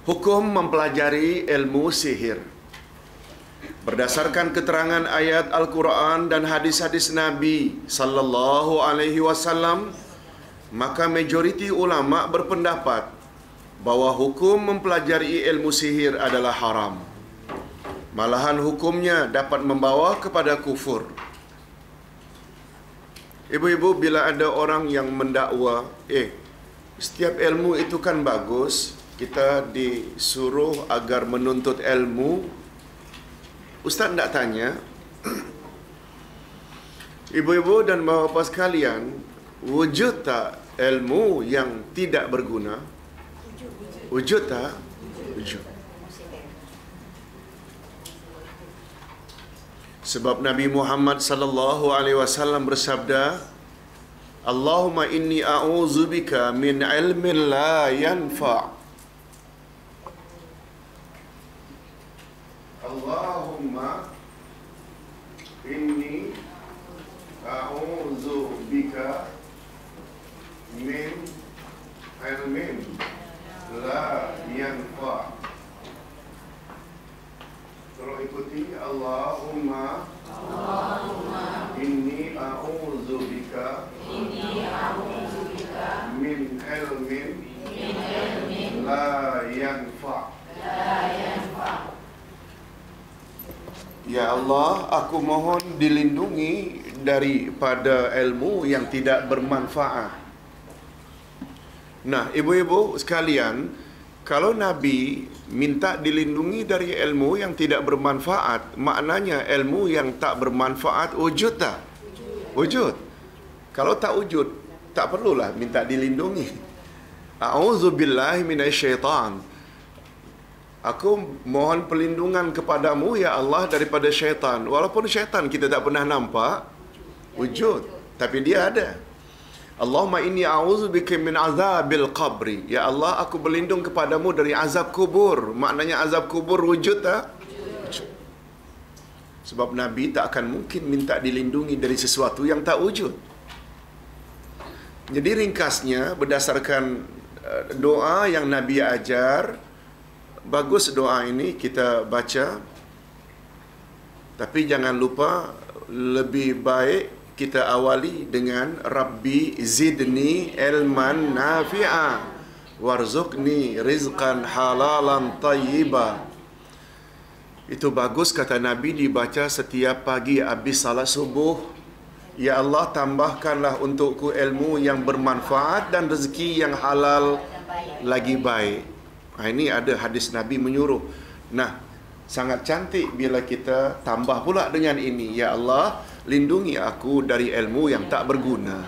Hukum mempelajari ilmu sihir. Berdasarkan keterangan ayat Al-Quran dan hadis-hadis Nabi sallallahu alaihi wasallam, maka majoriti ulama berpendapat bahawa hukum mempelajari ilmu sihir adalah haram. Malahan hukumnya dapat membawa kepada kufur. Ibu-ibu, bila ada orang yang mendakwa, setiap ilmu itu kan bagus, kita disuruh agar menuntut ilmu, Ustaz nak tanya, ibu-ibu dan bapa sekalian, wujud tak ilmu yang tidak berguna? Wujud tak? Wujud. Sebab Nabi Muhammad sallallahu alaihi wasallam bersabda, Allahumma inni a'udzubika min ilmin la yanfa'. Allahumma inni a'udzubika min ilmin la yanfa'. Tolong ikuti. Allahumma inni a'udzubika min ilmin la yanfa'. Ya Allah, aku mohon dilindungi daripada ilmu yang tidak bermanfaat. Nah, ibu-ibu sekalian, kalau Nabi minta dilindungi dari ilmu yang tidak bermanfaat, maknanya ilmu yang tak bermanfaat wujud tak? Wujud. Kalau tak wujud, tak perlulah minta dilindungi. A'udzubillahi minasyaitan. Aku mohon perlindungan kepadamu, ya Allah, daripada syaitan. Walaupun syaitan kita tak pernah nampak, wujud. Tapi dia ada. Allahumma inni a'udzubika min azabil qabri. Ya Allah, aku berlindung kepadamu dari azab kubur. Maknanya azab kubur wujud tak? Wujud. Sebab Nabi tak akan mungkin minta dilindungi dari sesuatu yang tak wujud. Jadi ringkasnya, berdasarkan doa yang Nabi ajar, bagus doa ini kita baca. Tapi jangan lupa, lebih baik kita awali dengan Rabbi zidni ilman nafi'a warzuqni rizqan halalan tayyiba. Itu bagus, kata Nabi, dibaca setiap pagi habis salat subuh. Ya Allah, tambahkanlah untukku ilmu yang bermanfaat dan rezeki yang halal lagi baik. Ini ada hadis Nabi menyuruh. Nah, sangat cantik bila kita tambah pula dengan ini. Ya Allah, lindungi aku dari ilmu yang tak berguna.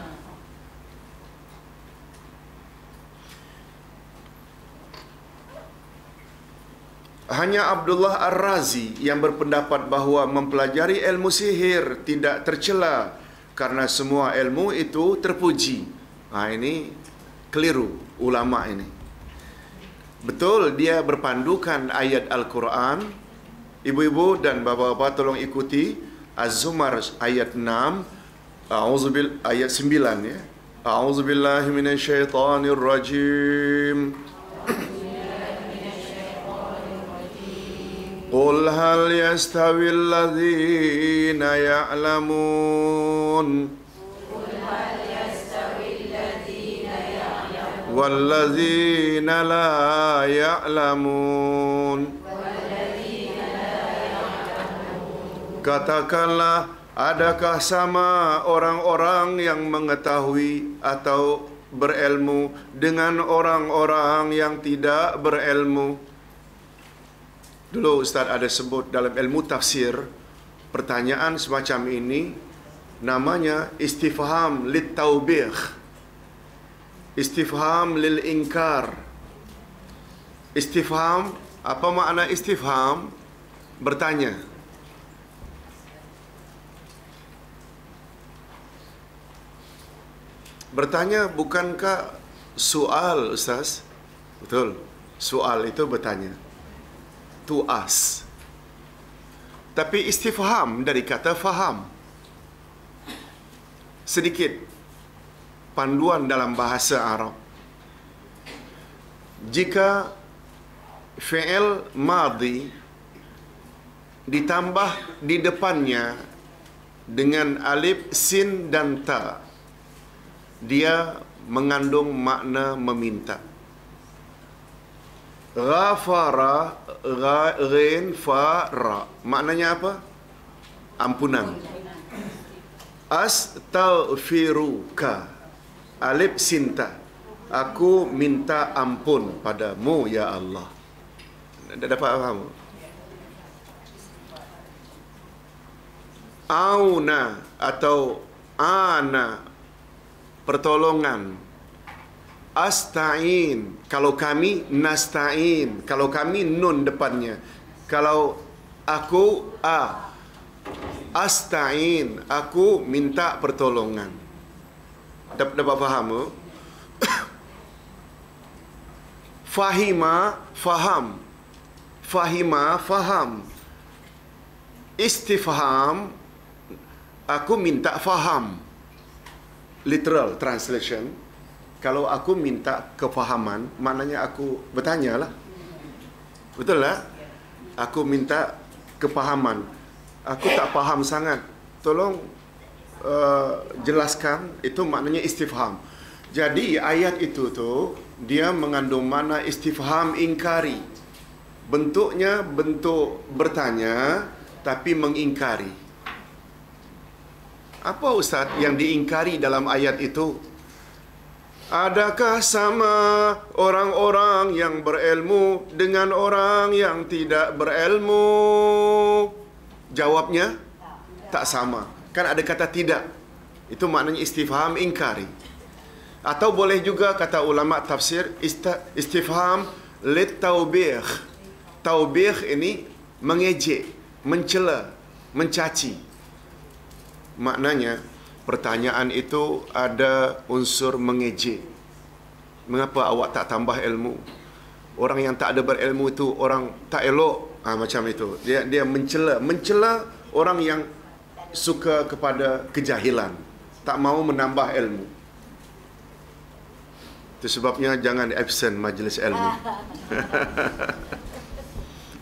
Hanya Abdullah Ar-Razi yang berpendapat bahawa mempelajari ilmu sihir tidak tercela karena semua ilmu itu terpuji. Ini keliru ulama ini. Betul, dia berpandukan ayat Al-Quran. Ibu-ibu dan bapa-bapa tolong ikuti Az-Zumar ayat 6, ayat 9 ya. A'udzubillahi minasyaitonir rajim. Qul hal yastawil ladzina ya'lamun walladzina la ya'lamun. Katakanlah, adakah sama orang-orang yang mengetahui atau berilmu dengan orang-orang yang tidak berilmu? Dulu Ustaz ada sebut dalam ilmu tafsir, pertanyaan semacam ini namanya istifham lit taubih, istifham lil inkar. Istifham, apa makna istifham? Bertanya. Bertanya bukankah soal, Ustaz? Betul. Soal itu bertanya. To ask. Tapi istifham dari kata faham. Sedikit panduan dalam bahasa Arab. Jika fi'il madhi ditambah di depannya dengan alif, sin dan ta, dia mengandung makna meminta. Ghafara, ghain, fa, ra. Maknanya apa? Ampunan. Astaghfiruka, alif, sin, ta. Aku minta ampun padamu, ya Allah. Dah dapat faham? Auna atau ana, pertolongan. Asta'in, kalau kami, nasta'in, kalau kami nun depannya. Kalau aku, asta'in, aku minta pertolongan. Dapat faham? Fahima, faham. Fahima, faham. Istifham, aku minta faham. Literal translation, kalau aku minta kefahaman, maknanya aku bertanya lah. Betul lah? Aku minta kefahaman. Aku tak faham sangat. Tolong jelaskan. Itu maknanya istifham. Jadi ayat itu tu dia mengandung makna istifham ingkari. Bentuknya bentuk bertanya tapi mengingkari. Apa Ustaz yang diingkari dalam ayat itu? Adakah sama orang-orang yang berilmu dengan orang yang tidak berilmu? Jawabnya tak sama. Kan ada kata tidak. Itu maknanya istifham ingkari. Atau boleh juga kata ulama tafsir istifham litaubih. Taubih ini mengejek, mencela, mencaci. Maknanya pertanyaan itu ada unsur mengejek. Mengapa awak tak tambah ilmu? Orang yang tak ada berilmu itu orang tak elok. Macam itu. Dia mencela orang yang suka kepada kejahilan, tak mau menambah ilmu. Itu sebabnya jangan absen majlis ilmu.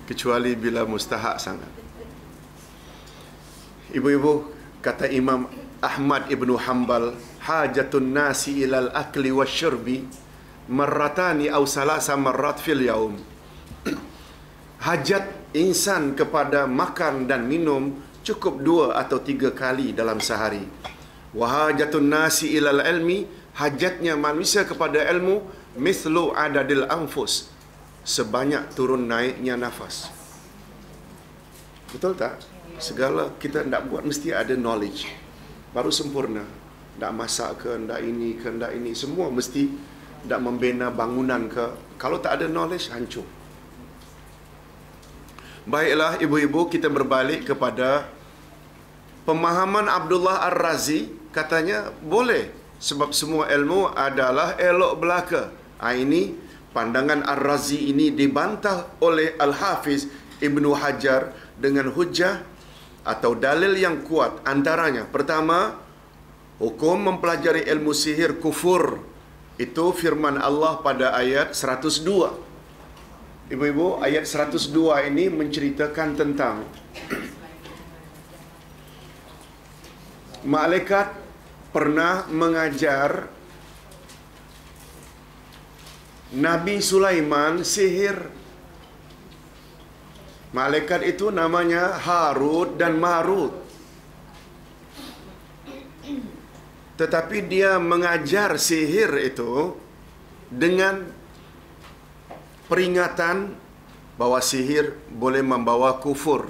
Kecuali bila mustahak sangat. Ibu-ibu, kata Imam Ahmad ibnu Hanbal, hajatun nasi ilal akli wasyurbi marratani aw salasa marrat fil yaum. Hajat insan kepada makan dan minum cukup 2 atau 3 kali dalam sehari. Wa hajatun nasi ilal ilmi, hajatnya manusia kepada ilmu mithlu adadil anfus, sebanyak turun naiknya nafas. Betul tak? Segala kita nak buat mesti ada knowledge baru sempurna. Nak masak ke, nak ini ke, nak ini, semua mesti nak membina bangunan ke. Kalau tak ada knowledge, hancur. Baiklah ibu-ibu, kita berbalik kepada pemahaman Abdullah Ar-Razi. Katanya boleh, sebab semua ilmu adalah elok belaka. Ini pandangan Ar-Razi ini dibantah oleh Al-Hafiz Ibnu Hajar dengan hujah atau dalil yang kuat. Antaranya, pertama, hukum mempelajari ilmu sihir kufur. Itu firman Allah pada ayat 102. Ibu-ibu, ayat 102 ini menceritakan tentang malaikat pernah mengajar Nabi Sulaiman sihir. Malaikat itu namanya Harut dan Marut. Tetapi dia mengajar sihir itu dengan peringatan bahawa sihir boleh membawa kufur.